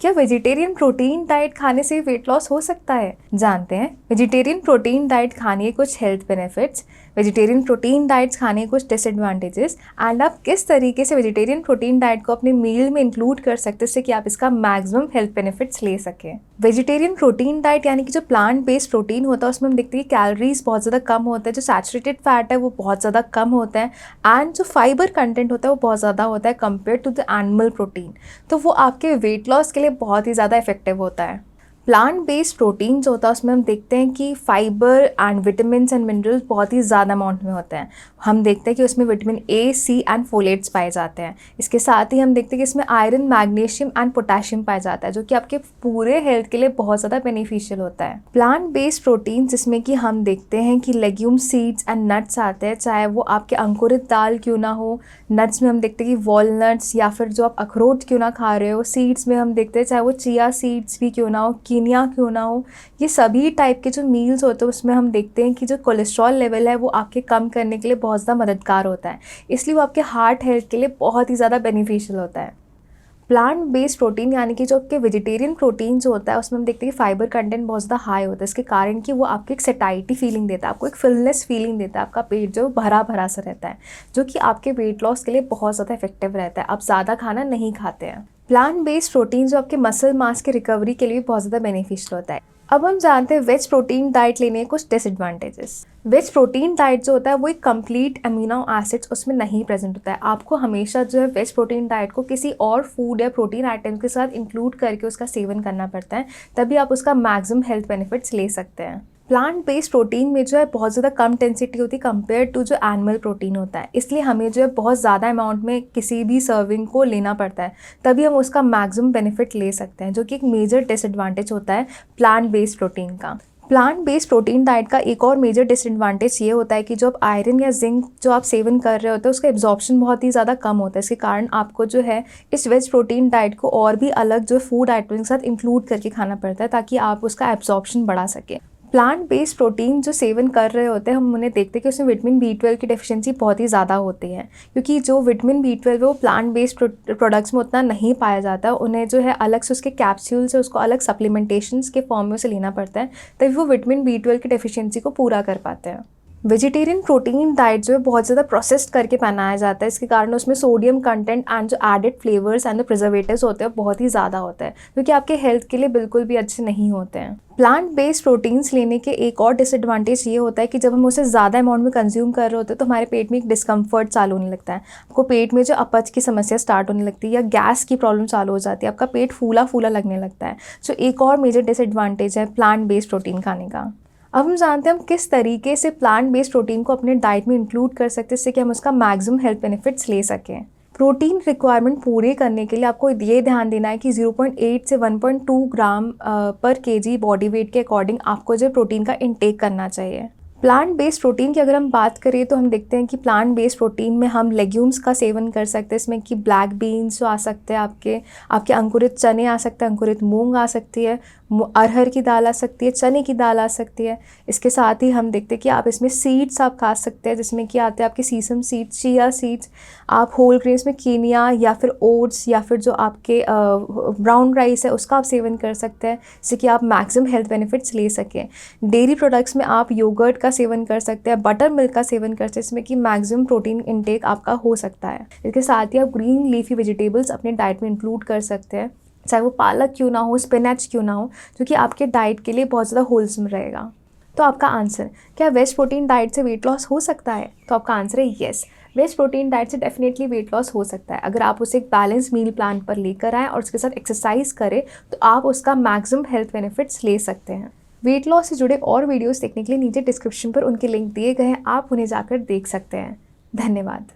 क्या vegetarian protein diet खाने से वेट लॉस हो सकता है? जानते हैं वेजिटेरियन प्रोटीन डाइट खाने के कुछ health benefits, vegetarian protein diets खाने के कुछ डिसएडवांटेजेस एंड आप किस तरीके से वेजिटेरियन प्रोटीन डाइट को अपने मील में इंक्लूड कर सकते हैं जिससे कि आप इसका मैक्सिमम हेल्थ बेनिफिट्स ले सकें। वेजिटेरियन प्रोटीन डाइट यानी कि जो प्लांट बेस्ड प्रोटीन होता है उसमें हम देखते हैं कि कैलोरीज बहुत ज़्यादा कम होता है, जो सैचुरेटेड फैट है वो बहुत ज़्यादा कम होता है एंड जो फाइबर कंटेंट होता है वो बहुत ज़्यादा होता है compare to the animal protein. तो वो आपके वेट लॉस के लिए बहुत ही ज़्यादा इफेक्टिव होता है। प्लांट बेस्ड प्रोटीन जो होता है उसमें हम देखते हैं कि fibre and vitamins and minerals बहुत ही ज़्यादा अमाउंट में होते हैं। हम देखते हैं कि उसमें vitamin A, C and folates पाए जाते हैं। इसके साथ ही हम देखते हैं कि इसमें आयरन, मैग्नीशियम एंड पोटेशियम पाया जाता है जो कि आपके पूरे हेल्थ के लिए बहुत ज़्यादा बेनिफिशियल होता है। प्लांट बेस्ड प्रोटीन जिसमें कि हम देखते हैं कि लेग्यूम, सीड्स एंड नट्स आते हैं, चाहे वो आपके अंकुरित दाल क्यों ना हो। नट्स में हम देखते हैं कि वॉलनट्स या फिर जो आप अखरोट क्यों ना खा रहे हो। सीड्स में हम देखते हैं चाहे वो चिया सीड्स भी क्यों ना हो, कीनिया क्यों ना हो। ये सभी टाइप के जो मील्स होते हैं उसमें हम देखते हैं कि जो कोलेस्ट्रॉल लेवल है वो आपके कम करने के लिए बहुत ज़्यादा मददगार होता है, इसलिए वो आपके हार्ट हेल्थ के लिए बहुत ही ज़्यादा बेनिफिशियल होता है। प्लांट बेस्ड प्रोटीन यानी कि जो आपके वेजिटेरियन प्रोटीन जो होता है उसमें हम देखते हैं कि फाइबर कंटेंट बहुत ज़्यादा हाई होता है, इसके कारण कि वो आपको एक सेटाइटी फीलिंग देता है, आपको एक फुलनेस फीलिंग देता है, आपका पेट जो भरा भरा सा रहता है जो कि आपके वेट लॉस के लिए बहुत ज़्यादा इफेक्टिव रहता है। आप ज़्यादा खाना नहीं खाते हैं। प्लांट बेस्ड प्रोटीन जो आपके मसल मास के रिकवरी के लिए बहुत ज़्यादा बेनिफिशियल होता है। अब हम जानते हैं वेज प्रोटीन डाइट लेने के कुछ डिसएडवांटेजेस। वेज प्रोटीन डाइट जो होता है वो एक कंप्लीट अमीनो एसिड्स उसमें नहीं प्रेजेंट होता है। आपको हमेशा जो है वेज प्रोटीन डाइट को किसी और फूड या प्रोटीन आइटम के साथ इंक्लूड करके उसका सेवन करना पड़ता है, तभी आप उसका मैक्सिमम हेल्थ बेनिफिट्स ले सकते हैं। प्लांट बेस्ड प्रोटीन में जो है बहुत ज़्यादा कम डेंसिटी होती है कंपेयर टू जो एनिमल प्रोटीन होता है, इसलिए हमें जो है बहुत ज़्यादा अमाउंट में किसी भी सर्विंग को लेना पड़ता है, तभी हम उसका मैक्सिमम बेनिफिट ले सकते हैं, जो कि एक मेजर डिसएडवांटेज होता है प्लांट बेस्ड प्रोटीन का। प्लांट बेस्ड प्रोटीन डाइट का एक और मेजर डिसएडवांटेज ये होता है कि जो आप आयरन या जिंक जो आप सेवन कर रहे होते हैं उसका एब्जॉर्प्शन बहुत ही ज़्यादा कम होता है। इसके कारण आपको जो है इस वेज प्रोटीन डाइट को और भी अलग जो फूड आइटम के साथ इंक्लूड करके खाना पड़ता है ताकि आप उसका एब्जॉर्प्शन बढ़ा सकें। प्लांट बेस्ड प्रोटीन जो सेवन कर रहे होते हैं हम उन्हें देखते हैं कि उसमें विटामिन B12 की डेफिशिएंसी बहुत ही ज़्यादा होती है, क्योंकि जो विटामिन B12 है वो प्लांट बेस्ड प्रोडक्ट्स में उतना नहीं पाया जाता। उन्हें जो है अलग से उसके कैप्सूल्स है उसको अलग सप्लीमेंटेशंस के फॉर्म में उसे लेना पड़ता है, तभी वो विटामिन B12 की डेफिशिएंसी को पूरा कर पाते हैं। वेजिटेरियन प्रोटीन डाइट जो है बहुत ज़्यादा प्रोसेस्ड करके बनाया जाता है, इसके कारण उसमें सोडियम कंटेंट एंड जो एडेड फ्लेवर्स एंड प्रिजर्वेटिव्स होते हैं बहुत ही ज़्यादा होता है, क्योंकि आपके हेल्थ के लिए बिल्कुल भी अच्छे नहीं होते हैं। प्लांट बेस्ड प्रोटीन्स लेने के एक और डिसएडवांटेज ये होता है कि जब हम उसे ज़्यादा अमाउंट में कंज्यूम कर रहे होते हैं तो हमारे पेट में एक डिस्कम्फर्ट चालू होने लगता है। आपको पेट में जो अपच की समस्या स्टार्ट होने लगती है या गैस की प्रॉब्लम चालू हो जाती है, आपका पेट फूला फूला लगने लगता है, जो एक और मेजर डिसएडवांटेज है प्लांट बेस्ड प्रोटीन खाने का। अब हम जानते हैं हम किस तरीके से प्लांट बेस्ड प्रोटीन को अपने डाइट में इंक्लूड कर सकते हैं जिससे कि हम उसका मैक्सिमम हेल्थ बेनिफिट्स ले सकें। प्रोटीन रिक्वायरमेंट पूरे करने के लिए आपको ये ध्यान देना है कि 0.8 से 1.2 ग्राम पर केजी बॉडी वेट के अकॉर्डिंग आपको जो प्रोटीन का इंटेक करना चाहिए। प्लांट बेस्ड प्रोटीन की अगर हम बात करें तो हम देखते हैं कि प्लांट बेस्ड प्रोटीन में हम लेग्यूम्स का सेवन कर सकते हैं, इसमें कि ब्लैक बीन्स जो आ सकते हैं, आपके अंकुरित चने आ सकते हैं, अंकुरित मूंग आ सकती है, अरहर की दाल आ सकती है, चने की दाल आ सकती है। इसके साथ ही हम देखते हैं कि आप इसमें सीड्स आप खा सकते हैं जिसमें कि आते हैं आपके सीसम सीड्स, चिया सीड्स। आप होल ग्रेन्स में कीनिया या फिर ओट्स या फिर जो आपके ब्राउन राइस है उसका आप सेवन कर सकते हैं जिससे कि आप मैक्सिमम हेल्थ बेनिफिट्स ले सकें। डेयरी प्रोडक्ट्स में आप योगर्ट का सेवन कर सकते हैं, बटर मिल्क का सेवन कर सकते हैं, इसमें कि मैक्सिमम प्रोटीन इंटेक आपका हो सकता है। इसके साथ ही आप ग्रीन लीफी वेजिटेबल्स अपने डाइट में इंक्लूड कर सकते हैं, चाहे वो पालक क्यों ना हो, स्पिनच क्यों ना हो, जो कि आपके डाइट के लिए बहुत ज़्यादा होलसम रहेगा। तो आपका आंसर, क्या वेज प्रोटीन डाइट से वेट लॉस हो सकता है? तो आपका आंसर है येस, वेज प्रोटीन डाइट से डेफिनेटली वेट लॉस हो सकता है। अगर आप उसे एक बैलेंस मील प्लान पर लेकर आएँ और उसके साथ एक्सरसाइज करें तो आप उसका मैक्सिमम हेल्थ बेनिफिट्स ले सकते हैं। वेट लॉस से जुड़े और वीडियोस देखने के लिए नीचे डिस्क्रिप्शन पर उनके लिंक दिए गए हैं, आप उन्हें जाकर देख सकते हैं। धन्यवाद।